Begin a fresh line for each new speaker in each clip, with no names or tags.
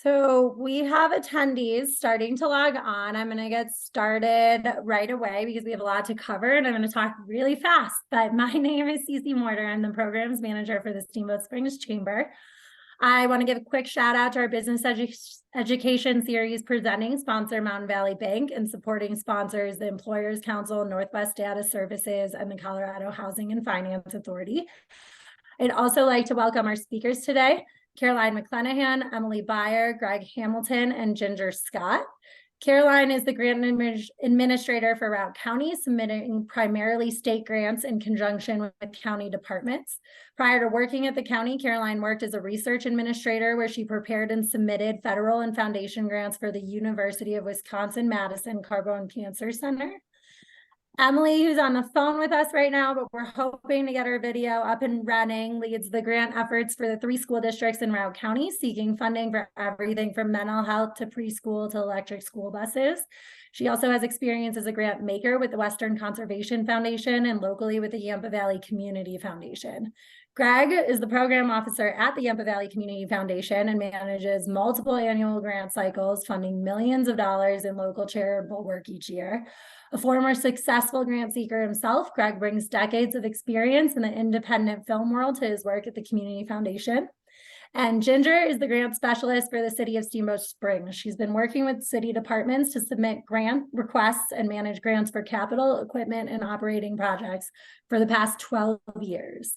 So we have attendees starting to log on. I'm going to get started right away because we have a lot to cover and I'm going to talk really fast. But my name is Cece Morter. I'm the programs manager for the Steamboat Springs Chamber. I want to give a quick shout out to our business education series presenting sponsor Mountain Valley Bank and supporting sponsors, the Employers Council, Northwest Data Services, and the Colorado Housing and Finance Authority. I'd also like to welcome our speakers today, Caroline McClenahan, Emily Byer, Greg Hamilton, and Ginger Scott. Caroline is the grant administrator for Routt County, submitting primarily state grants in conjunction with county departments. Prior to working at the county, Caroline worked as a research administrator where she prepared and submitted federal and foundation grants for the University of Wisconsin-Madison Carbone Cancer Center. Emily, who's on the phone with us right now, but we're hoping to get her video up and running, leads the grant efforts for the 3 school districts in Routt County, seeking funding for everything from mental health to preschool to electric school buses. She also has experience as a grant maker with the Western Conservation Foundation and locally with the Yampa Valley Community Foundation. Greg is the program officer at the Yampa Valley Community Foundation and manages multiple annual grant cycles, funding millions of dollars in local charitable work each year. A former successful grant seeker himself, Greg brings decades of experience in the independent film world to his work at the Community Foundation. And Ginger is the grant specialist for the city of Steamboat Springs. She's been working with city departments to submit grant requests and manage grants for capital, equipment, and operating projects for the past 12 years.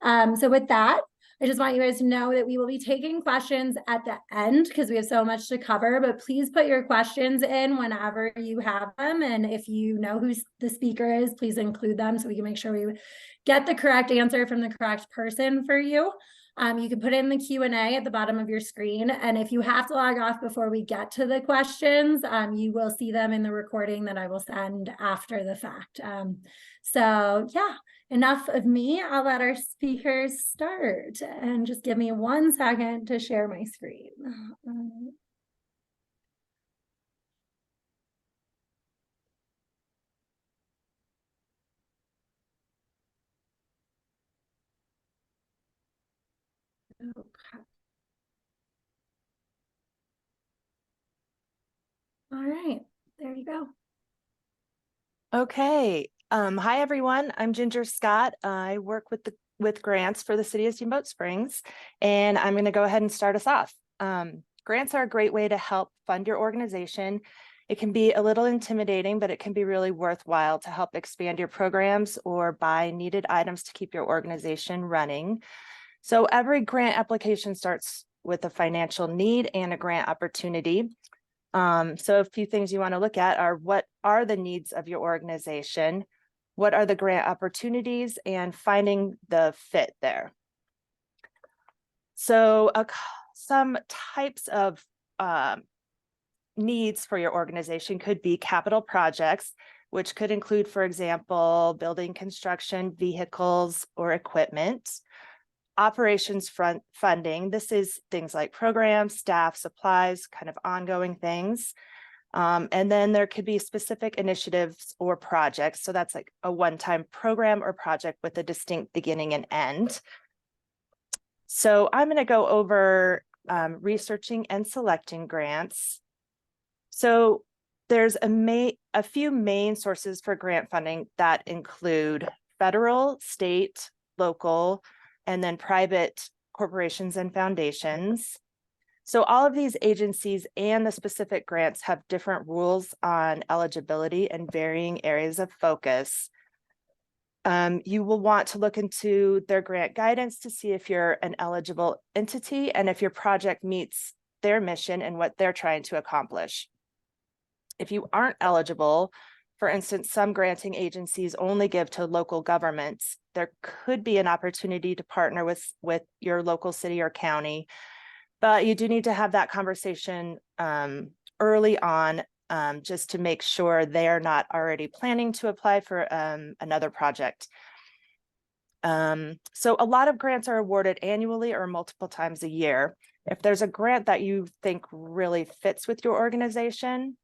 So with that, I just want you guys to know that we will be taking questions at the end because we have so much to cover, but please put your questions in whenever you have them. And if you know who the speaker is, please include them so we can make sure we get the correct answer from the correct person for you. You can put in the Q&A at the bottom of your screen. And if you have to log off before we get to the questions, you will see them in the recording that I will send after the fact. So yeah, enough of me. I'll let our speakers start and just give me 1 second to share my screen. Okay. All right, there you go.
Okay. Hi, everyone. I'm Ginger Scott. I work with grants for the city of Steamboat Springs, and I'm going to go ahead and start us off. Grants are a great way to help fund your organization. It can be a little intimidating, but it can be really worthwhile to help expand your programs or buy needed items to keep your organization running. So every grant application starts with a financial need and a grant opportunity. So a few things you want to look at are what are the needs of your organization, what are the grant opportunities, and finding the fit there. So some types of needs for your organization could be capital projects, which could include, for example, building construction, vehicles, or equipment. Operations funding, this is things like programs, staff, supplies, kind of ongoing things. And then there could be specific initiatives or projects. So that's like a one-time program or project with a distinct beginning and end. So I'm going to go over researching and selecting grants. So there's a few main sources for grant funding that include federal, state, local, and then private corporations and foundations. So all of these agencies and the specific grants have different rules on eligibility and varying areas of focus. You will want to look into their grant guidance to see if you're an eligible entity and if your project meets their mission and what they're trying to accomplish. If you aren't eligible, for instance, some granting agencies only give to local governments, there could be an opportunity to partner with your local city or county, but you do need to have that conversation early on just to make sure they're not already planning to apply for another project. So a lot of grants are awarded annually or multiple times a year. If there's a grant that you think really fits with your organization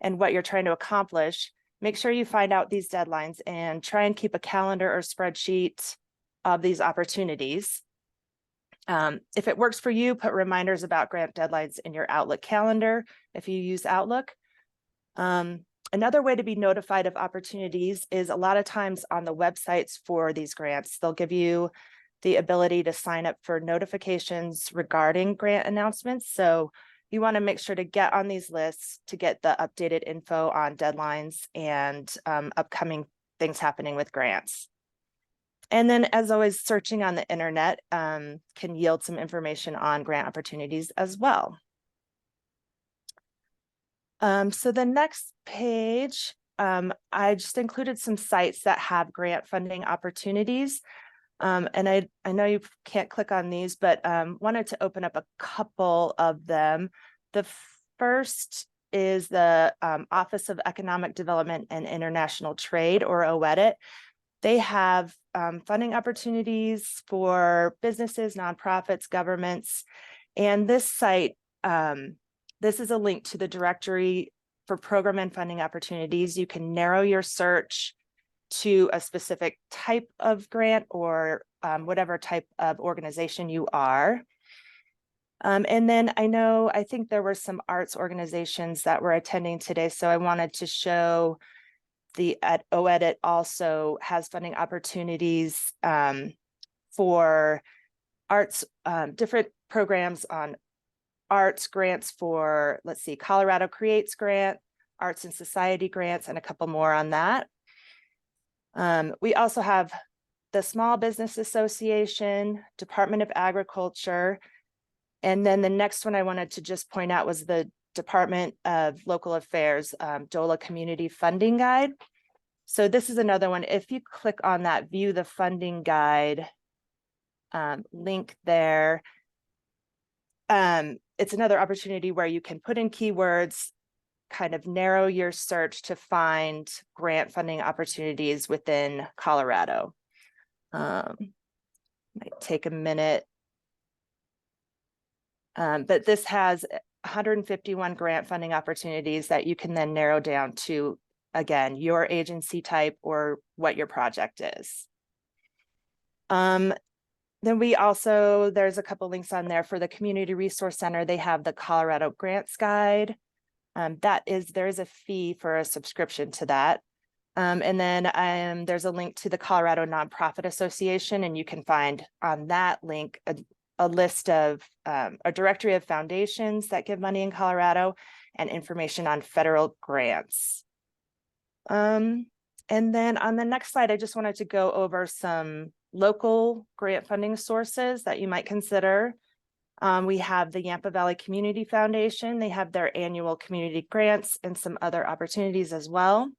and what you're trying to accomplish, make sure you find out these deadlines and try and keep a calendar or spreadsheet of these opportunities. If it works for you, put reminders about grant deadlines in your Outlook calendar if you use Outlook. Another way to be notified of opportunities is a lot of times on the websites for these grants, they'll give you the ability to sign up for notifications regarding grant announcements. So you want to make sure to get on these lists to get the updated info on deadlines and upcoming things happening with grants. And then, as always, searching on the internet can yield some information on grant opportunities as well. So the next page, I just included some sites that have grant funding opportunities. And I know you can't click on these, but wanted to open up a couple of them. The first is the Office of Economic Development and International Trade, or OEDIT. They have funding opportunities for businesses, nonprofits, governments, and this site, this is a link to the directory for program and funding opportunities. You can narrow your search to a specific type of grant or whatever type of organization you are. And then I think there were some arts organizations that were attending today, so I wanted to show at OEDIT also has funding opportunities for arts, different programs on arts grants for, let's see, Colorado Creates grant, Arts and Society grants, and a couple more on that. We also have the Small Business Association, Department of Agriculture, and then the next one I wanted to just point out was the Department of Local Affairs, DOLA Community Funding Guide. So this is another one. If you click on that View the Funding Guide link there, it's another opportunity where you can put in keywords, kind of narrow your search to find grant funding opportunities within Colorado. Might take a minute. But this has 151 grant funding opportunities that you can then narrow down to, again, your agency type or what your project is. Then there's a couple links on there for the Community Resource Center. They have the Colorado Grants Guide. There is a fee for a subscription to that. And then there's a link to the Colorado Nonprofit Association, and you can find on that link a list of a directory of foundations that give money in Colorado and information on federal grants. And then on the next slide, I just wanted to go over some local grant funding sources that you might consider. We have the Yampa Valley Community Foundation. They have their annual community grants and some other opportunities as well.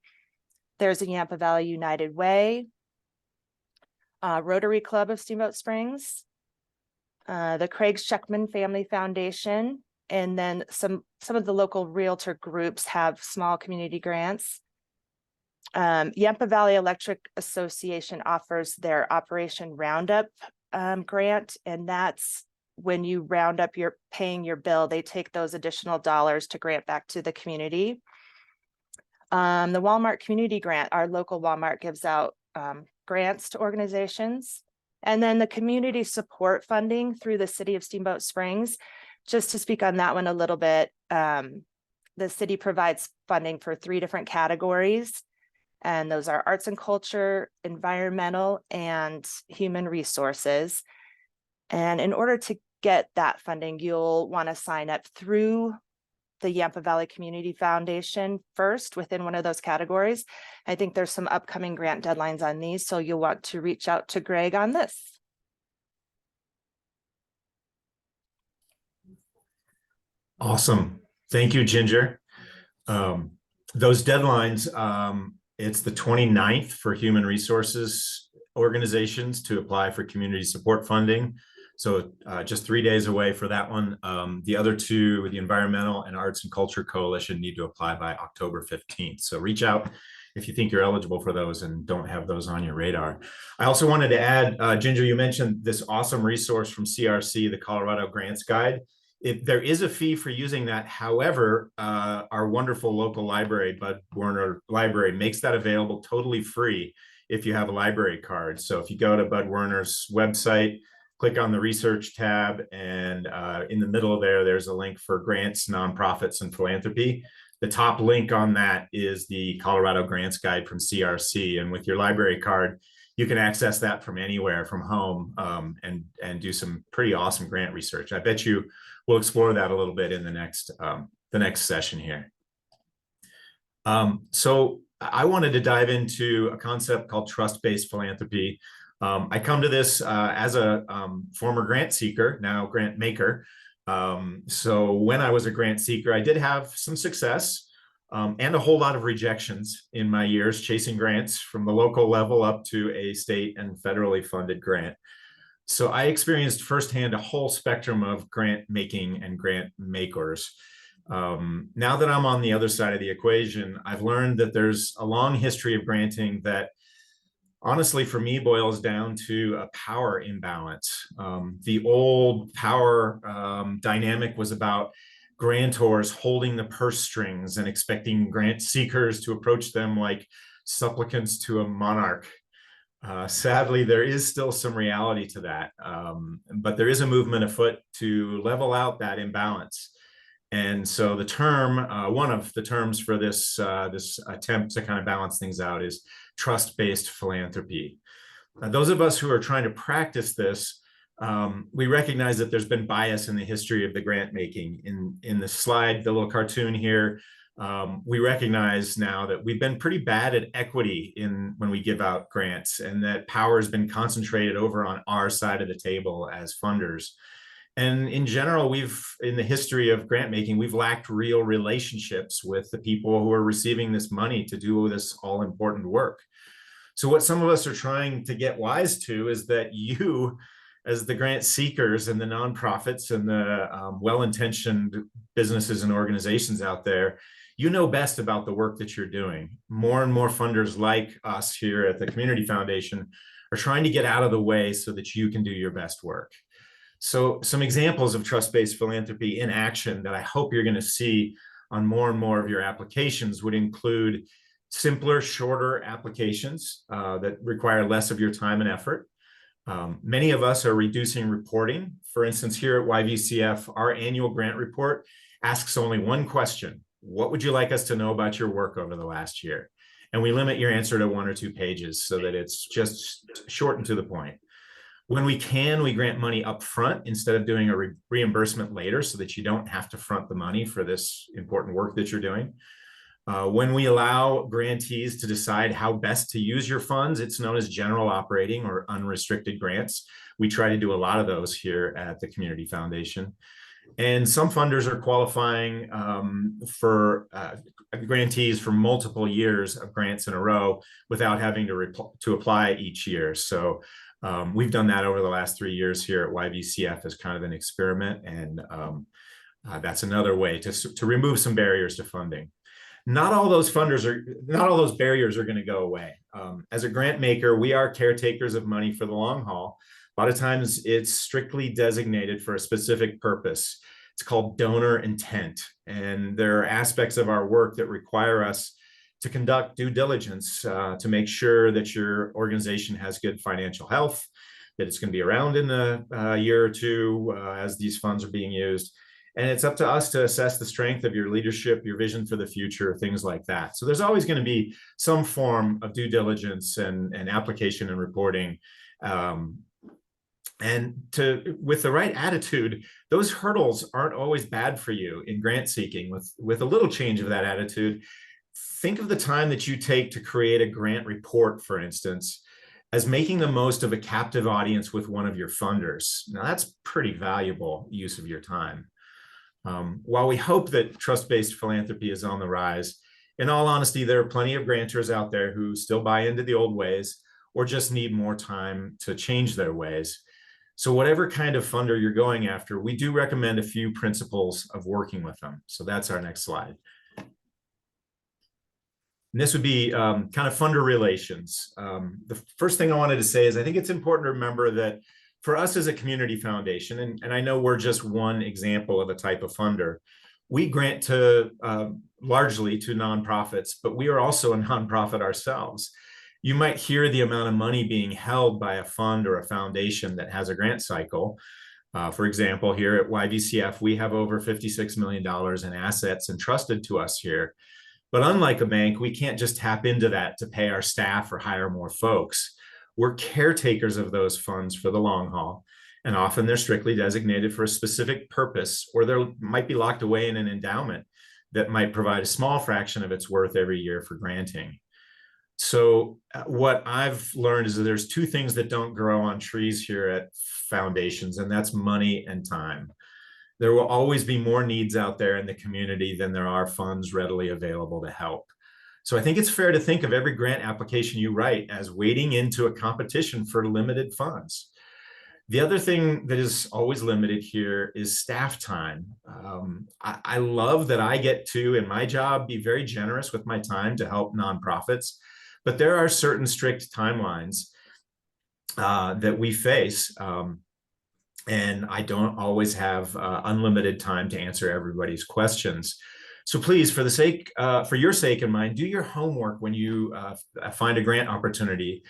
There's a Yampa Valley United Way, Rotary Club of Steamboat Springs, the Craig Sheckman Family Foundation, and then some of the local realtor groups have small community grants. Yampa Valley Electric Association offers their Operation Roundup grant, and that's when you round up paying your bill, they take those additional dollars to grant back to the community. The Walmart Community Grant, our local Walmart gives out grants to organizations. And then the community support funding through the city of Steamboat Springs. Just to speak on that one a little bit, the city provides funding for 3 different categories. And those are arts and culture, environmental, and human resources. And in order to get that funding, you'll want to sign up through the Yampa Valley Community Foundation first within one of those categories. I think there's some upcoming grant deadlines on these, so you'll want to reach out to Greg on this.
Awesome. Thank you, Ginger. Those deadlines, it's the 29th for human resources organizations to apply for community support funding. So just 3 days away for that one. The other 2, the Environmental and Arts and Culture Coalition, need to apply by October 15th. So reach out if you think you're eligible for those and don't have those on your radar. I also wanted to add, Ginger, you mentioned this awesome resource from CRC, the Colorado Grants Guide. There is a fee for using that. However, our wonderful local library, Bud Werner Library, makes that available totally free if you have a library card. So if you go to Bud Werner's website, click on the research tab, and in the middle there, there's a link for grants, nonprofits, and philanthropy. The top link on that is the Colorado Grants Guide from CRC. And with your library card, you can access that from anywhere, from home, and do some pretty awesome grant research. I bet you we'll explore that a little bit in the next session here. So I wanted to dive into a concept called trust-based philanthropy. I come to this as a former grant seeker, now grant maker. So when I was a grant seeker, I did have some success and a whole lot of rejections in my years chasing grants from the local level up to a state and federally funded grant. So I experienced firsthand a whole spectrum of grant making and grant makers. Now that I'm on the other side of the equation, I've learned that there's a long history of granting that honestly, for me, boils down to a power imbalance. The old power dynamic was about grantors holding the purse strings and expecting grant seekers to approach them like supplicants to a monarch. Sadly, there is still some reality to that, but there is a movement afoot to level out that imbalance. And so the term, one of the terms for this attempt to kind of balance things out is trust-based philanthropy. Those of us who are trying to practice this, we recognize that there's been bias in the history of the grant making. In the slide, the little cartoon here, we recognize now that we've been pretty bad at equity when we give out grants, and that power has been concentrated over on our side of the table as funders. And in general, in the history of grant making, we've lacked real relationships with the people who are receiving this money to do this all important work. So what some of us are trying to get wise to is that you, as the grant seekers and the nonprofits and the well-intentioned businesses and organizations out there, you know best about the work that you're doing. More and more funders like us here at the Community Foundation are trying to get out of the way so that you can do your best work. So some examples of trust-based philanthropy in action that I hope you're going to see on more and more of your applications would include simpler, shorter applications that require less of your time and effort. Many of us are reducing reporting. For instance, here at YVCF, our annual grant report asks only one question: what would you like us to know about your work over the last year? And we limit your answer to 1 or 2 pages so that it's just short and to the point. When we can, we grant money up front instead of doing a reimbursement later so that you don't have to front the money for this important work that you're doing. When we allow grantees to decide how best to use your funds, it's known as general operating or unrestricted grants. We try to do a lot of those here at the Community Foundation. And some funders are qualifying for grantees for multiple years of grants in a row without having to apply each year. So we've done that over the last 3 years here at YVCF as kind of an experiment, and that's another way to remove some barriers to funding. Not all those barriers are going to go away. As a grant maker, we are caretakers of money for the long haul. A lot of times it's strictly designated for a specific purpose. It's called donor intent. And there are aspects of our work that require us to conduct due diligence to make sure that your organization has good financial health, that it's going to be around in a year or two as these funds are being used. And it's up to us to assess the strength of your leadership, your vision for the future, things like that. So there's always going to be some form of due diligence and application and reporting. And with the right attitude, those hurdles aren't always bad for you in grant seeking. With a little change of that attitude, think of the time that you take to create a grant report, for instance, as making the most of a captive audience with one of your funders. Now, that's pretty valuable use of your time. While we hope that trust-based philanthropy is on the rise, in all honesty, there are plenty of grantors out there who still buy into the old ways or just need more time to change their ways. So whatever kind of funder you're going after, we do recommend a few principles of working with them. So that's our next slide. And this would be kind of funder relations. The first thing I wanted to say is I think it's important to remember that for us as a community foundation, and I know we're just one example of a type of funder, we grant to largely to nonprofits, but we are also a nonprofit ourselves. you might hear the amount of money being held by a fund or a foundation that has a grant cycle. For example, here at YVCF, we have over $56 million in assets entrusted to us here. But unlike a bank, we can't just tap into that to pay our staff or hire more folks. We're caretakers of those funds for the long haul. And often they're strictly designated for a specific purpose, or they might be locked away in an endowment that might provide a small fraction of its worth every year for granting. So what I've learned is that there's two things that don't grow on trees here at foundations, and that's money and time. There will always be more needs out there in the community than there are funds readily available to help. So I think it's fair to think of every grant application you write as wading into a competition for limited funds. The other thing that is always limited here is staff time. I love that I get to, in my job, be very generous with my time to help nonprofits, but there are certain strict timelines that we face. And I don't always have unlimited time to answer everybody's questions. So please, for your sake and mine, do your homework when you find a grant opportunity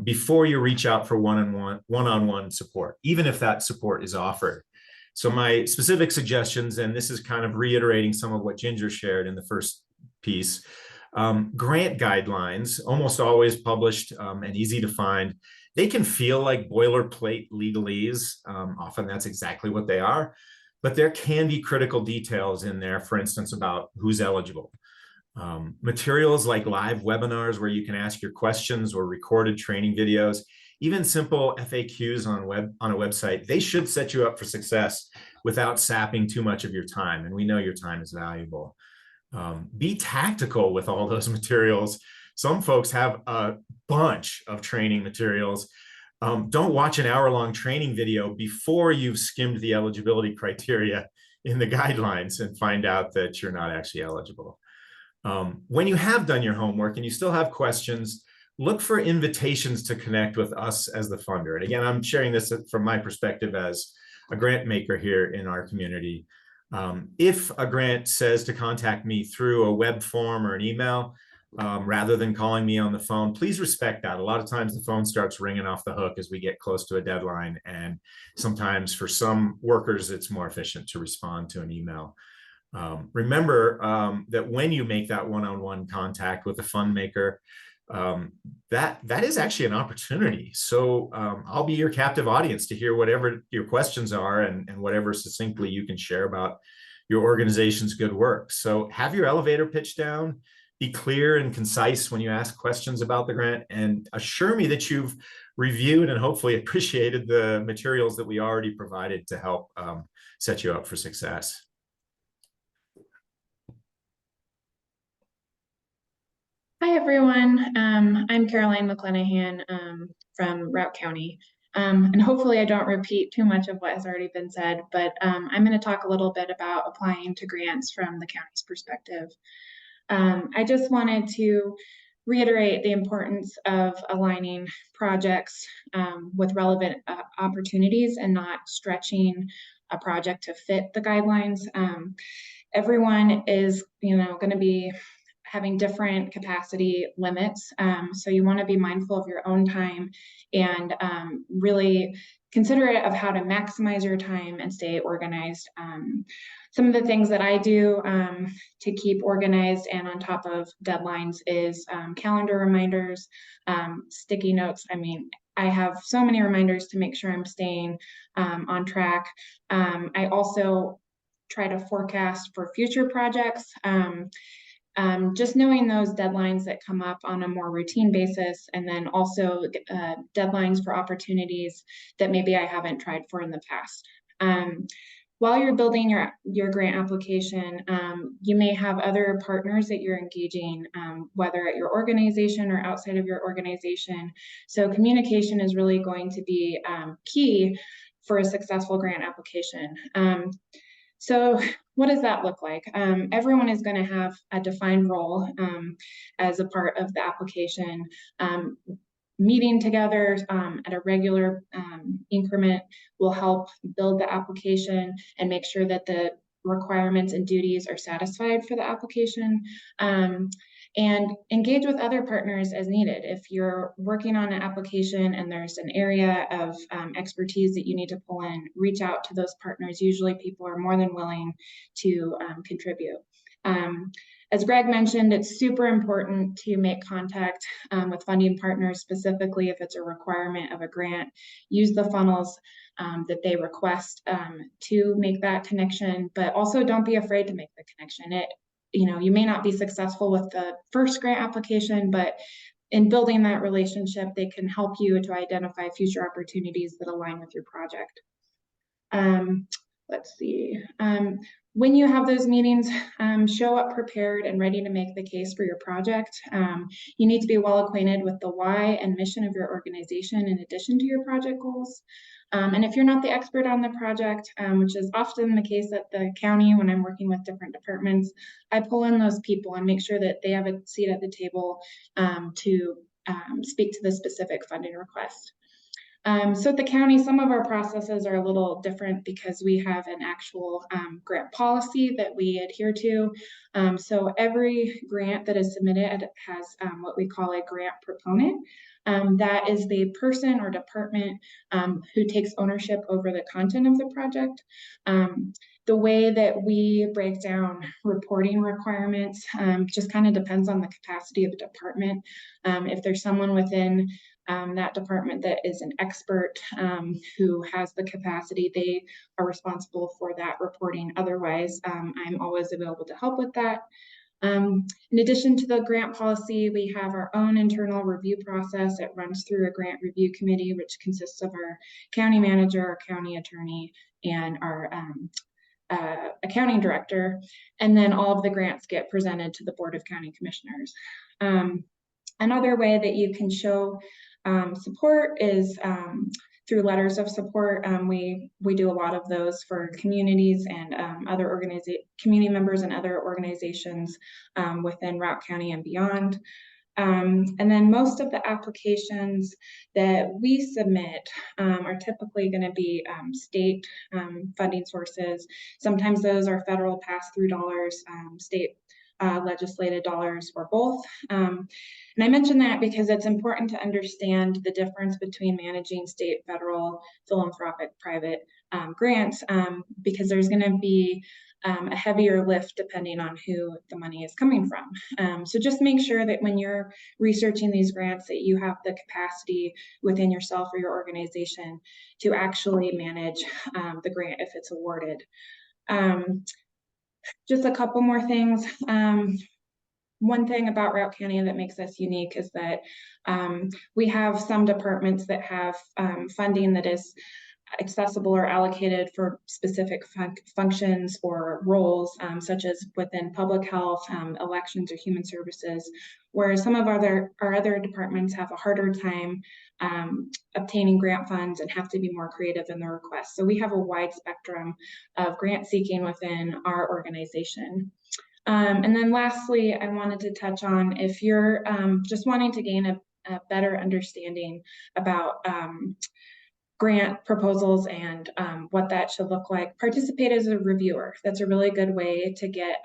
before you reach out for one-on-one support, even if that support is offered. So my specific suggestions, and this is kind of reiterating some of what Ginger shared in the first piece, grant guidelines, almost always published and easy to find. They can feel like boilerplate legalese. Often that's exactly what they are, but there can be critical details in there, for instance, about who's eligible. Materials like live webinars where you can ask your questions, or recorded training videos, even simple FAQs on a website, they should set you up for success without sapping too much of your time. And we know your time is valuable. Be tactical with all those materials. Some folks have a bunch of training materials. Don't watch an hour-long training video before you've skimmed the eligibility criteria in the guidelines and find out that you're not actually eligible. When you have done your homework and you still have questions, look for invitations to connect with us as the funder. And again, I'm sharing this from my perspective as a grant maker here in our community. If a grant says to contact me through a web form or an email, rather than calling me on the phone, please respect that. A lot of times the phone starts ringing off the hook as we get close to a deadline. And sometimes for some workers, it's more efficient to respond to an email. Remember that when you make that one-on-one contact with a fund maker, that is actually an opportunity. So I'll be your captive audience to hear whatever your questions are and whatever succinctly you can share about your organization's good work. So have your elevator pitch down, be clear and concise when you ask questions about the grant, and assure me that you've reviewed and hopefully appreciated the materials that we already provided to help set you up for success.
Hi, everyone. I'm Caroline McClenahan from Routt County. And hopefully I don't repeat too much of what has already been said, but I'm going to talk a little bit about applying to grants from the county's perspective. I just wanted to reiterate the importance of aligning projects with relevant opportunities and not stretching a project to fit the guidelines. Everyone is, going to be having different capacity limits. So you want to be mindful of your own time and really considerate of how to maximize your time and stay organized. Some of the things that I do to keep organized and on top of deadlines is calendar reminders, sticky notes. I mean, I have so many reminders to make sure I'm staying on track. I also try to forecast for future projects. Just knowing those deadlines that come up on a more routine basis, and then also deadlines for opportunities that maybe I haven't tried for in the past. While you're building your grant application, you may have other partners that you're engaging, whether at your organization or outside of your organization. So communication is really going to be key for a successful grant application. So what does that look like? Everyone is going to have a defined role as a part of the application. Meeting together at a regular increment will help build the application and make sure that the requirements and duties are satisfied for the application. and engage with other partners as needed. If you're working on an application and there's an area of expertise that you need to pull in, reach out to those partners. Usually people are more than willing to contribute. As Greg mentioned, it's super important to make contact with funding partners, specifically if it's a requirement of a grant. Use the funnels that they request to make that connection, but also don't be afraid to make the connection. You may not be successful with the first grant application, but in building that relationship, they can help you to identify future opportunities that align with your project. Let's see. When you have those meetings, show up prepared and ready to make the case for your project. You need to be well acquainted with the why and mission of your organization in addition to your project goals. And if you're not the expert on the project, which is often the case at the county when I'm working with different departments, I pull in those people and make sure that they have a seat at the table to speak to the specific funding request. So at the county, some of our processes are a little different because we have an actual grant policy that we adhere to. So every grant that is submitted has what we call a grant proponent. That is the person or department who takes ownership over the content of the project. The way that we break down reporting requirements just kind of depends on the capacity of the department. If there's someone within that department that is an expert who has the capacity, they are responsible for that reporting. Otherwise, I'm always available to help with that. In addition to the grant policy, we have our own internal review process. It runs through a grant review committee, which consists of our county manager, our county attorney, and our accounting director. And then all of the grants get presented to the Board of County Commissioners. Another way that you can show support is through letters of support. We do a lot of those for communities and other community members and other organizations within Routt County and beyond. And then most of the applications that we submit are typically going to be state funding sources. Sometimes those are federal pass-through dollars, state legislated dollars, or both. And I mention that because it's important to understand the difference between managing state, federal, philanthropic, private grants, because there's going to be a heavier lift depending on who the money is coming from. So just make sure that when you're researching these grants that you have the capacity within yourself or your organization to actually manage the grant if it's awarded. Just a couple more things. One thing about Routt County that makes us unique is that we have some departments that have funding that is accessible or allocated for specific functions or roles, such as within public health, elections, or human services, whereas some of our other departments have a harder time obtaining grant funds and have to be more creative in their requests. So we have a wide spectrum of grant seeking within our organization. And then lastly, I wanted to touch on, if you're just wanting to gain a better understanding about grant proposals and what that should look like, participate as a reviewer. That's a really good way to get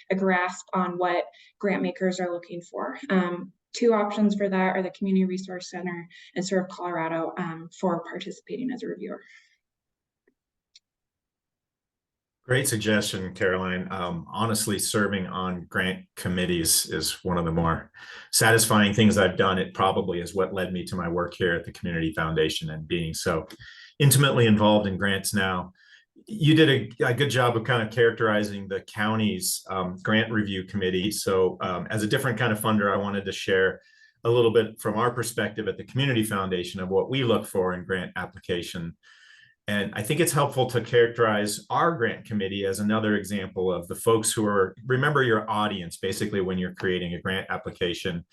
a grasp on what grant makers are looking for. Two options for that are the Community Resource Center and Serve Colorado for participating as a reviewer.
Great suggestion, Caroline. Honestly, serving on grant committees is one of the more satisfying things I've done. It probably is what led me to my work here at the Community Foundation and being so intimately involved in grants now. You did a good job of kind of characterizing the county's grant review committee. So as a different kind of funder, I wanted to share a little bit from our perspective at the Community Foundation of what we look for in grant application. And I think it's helpful to characterize our grant committee as another example of the folks who are, remember your audience, basically, when you're creating a grant application.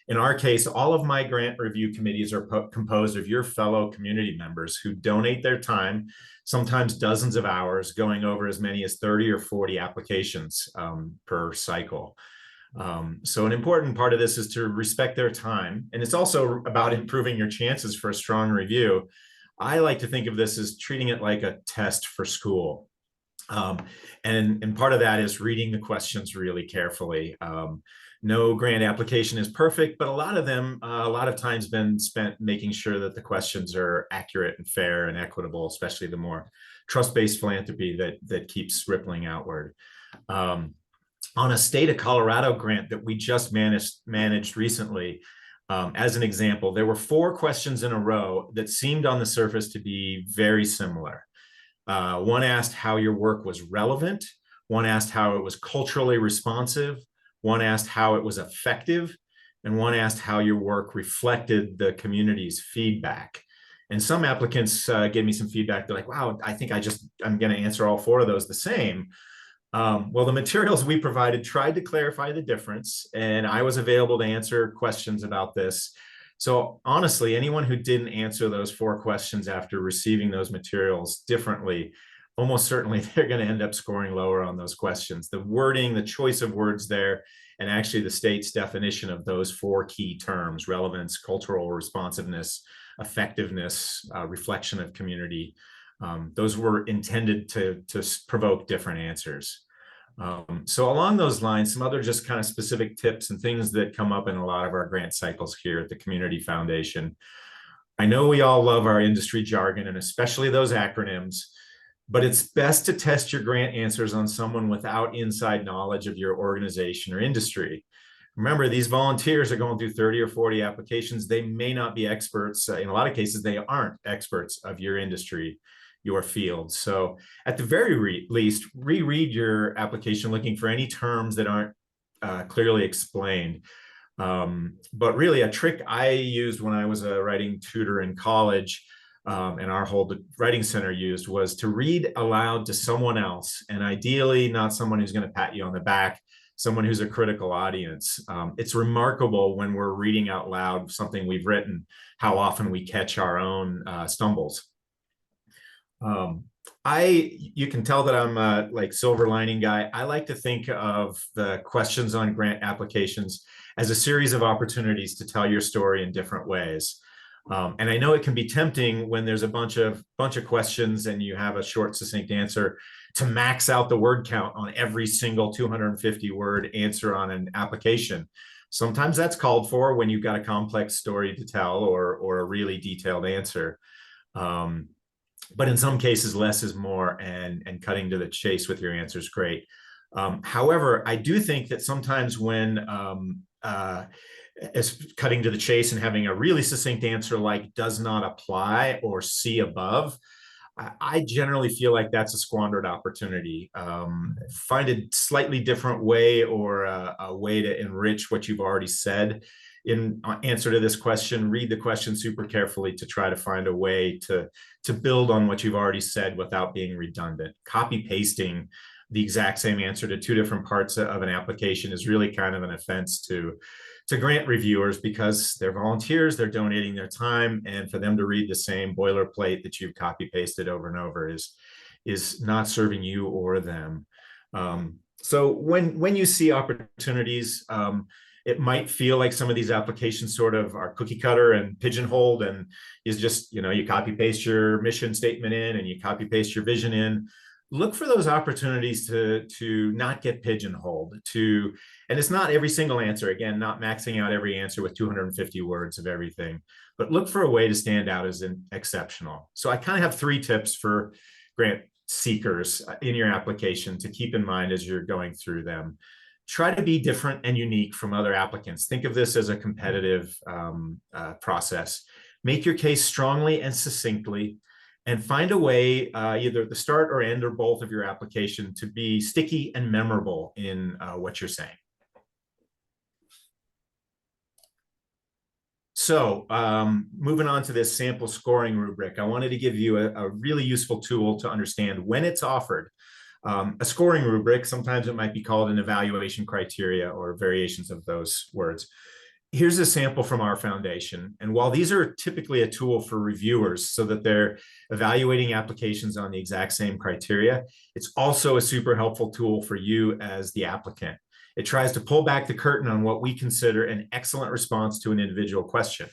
In our case, all of my grant review committees are composed of your fellow community members who donate their time, sometimes dozens of hours, going over as many as 30 or 40 applications per cycle. So an important part of this is to respect their time. And it's also about improving your chances for a strong review. I like to think of this as treating it like a test for school. And part of that is reading the questions really carefully. No grant application is perfect, but a lot of them, a lot of time's been spent making sure that the questions are accurate and fair and equitable, especially the more trust-based philanthropy that keeps rippling outward. On a state of Colorado grant that we just managed recently, as an example, there were 4 questions in a row that seemed on the surface to be very similar. One asked how your work was relevant. One asked how it was culturally responsive. One asked how it was effective. And one asked how your work reflected the community's feedback. And some applicants gave me some feedback. They're like, wow, I think I'm going to answer all 4 of those the same. Well, the materials we provided tried to clarify the difference, and I was available to answer questions about this. So honestly, anyone who didn't answer those 4 questions after receiving those materials differently, almost certainly they're going to end up scoring lower on those questions. The wording, the choice of words there, and actually the state's definition of those 4 key terms: relevance, cultural responsiveness, effectiveness, reflection of community. Those were intended to provoke different answers. So along those lines, some other just kind of specific tips and things that come up in a lot of our grant cycles here at the Community Foundation. I know we all love our industry jargon and especially those acronyms, but it's best to test your grant answers on someone without inside knowledge of your organization or industry. Remember, these volunteers are going through 30 or 40 applications. They may not be experts. In a lot of cases, they aren't experts of your industry, your field. So at the very least, reread your application looking for any terms that aren't clearly explained. But really a trick I used when I was a writing tutor in college, and our whole writing center used, was to read aloud to someone else, and ideally not someone who's going to pat you on the back, someone who's a critical audience. It's remarkable when we're reading out loud something we've written, how often we catch our own stumbles. You can tell that I'm a like silver lining guy. I like to think of the questions on grant applications as a series of opportunities to tell your story in different ways. And I know it can be tempting when there's a bunch of questions and you have a short, succinct answer to max out the word count on every single 250 word answer on an application. Sometimes that's called for when you've got a complex story to tell or a really detailed answer. But in some cases, less is more, and cutting to the chase with your answer is great. However, I do think that sometimes when as cutting to the chase and having a really succinct answer like does not apply or see above, I generally feel like that's a squandered opportunity. Find a slightly different way or a way to enrich what you've already said in answer to this question. Read the question super carefully to try to find a way to build on what you've already said without being redundant. Copy pasting the exact same answer to 2 different parts of an application is really kind of an offense to grant reviewers, because they're volunteers, they're donating their time, and for them to read the same boilerplate that you've copy pasted over and over is not serving you or them. So when you see opportunities, it might feel like some of these applications sort of are cookie cutter and pigeonholed, and is just, you copy paste your mission statement in and you copy paste your vision in. Look for those opportunities to not get pigeonholed, and it's not every single answer, again, not maxing out every answer with 250 words of everything, but look for a way to stand out as an exceptional. So I kind of have 3 tips for grant seekers in your application to keep in mind as you're going through them. Try to be different and unique from other applicants. Think of this as a competitive process. Make your case strongly and succinctly, and find a way, either at the start or end or both of your application, to be sticky and memorable in what you're saying. So moving on to this sample scoring rubric, I wanted to give you a really useful tool to understand when it's offered. A scoring rubric, sometimes it might be called an evaluation criteria or variations of those words. Here's a sample from our foundation. And while these are typically a tool for reviewers so that they're evaluating applications on the exact same criteria, it's also a super helpful tool for you as the applicant. It tries to pull back the curtain on what we consider an excellent response to an individual question.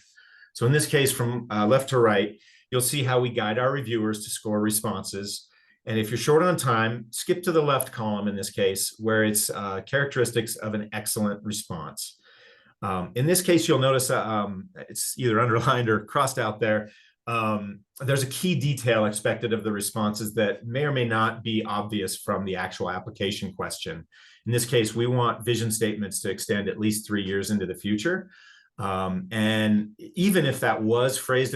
So in this case, from left to right, you'll see how we guide our reviewers to score responses. And if you're short on time, skip to the left column in this case, where it's characteristics of an excellent response. In this case, you'll notice it's either underlined or crossed out there. There's a key detail expected of the responses that may or may not be obvious from the actual application question. In this case, we want vision statements to extend at least 3 years into the future. And even if that was phrased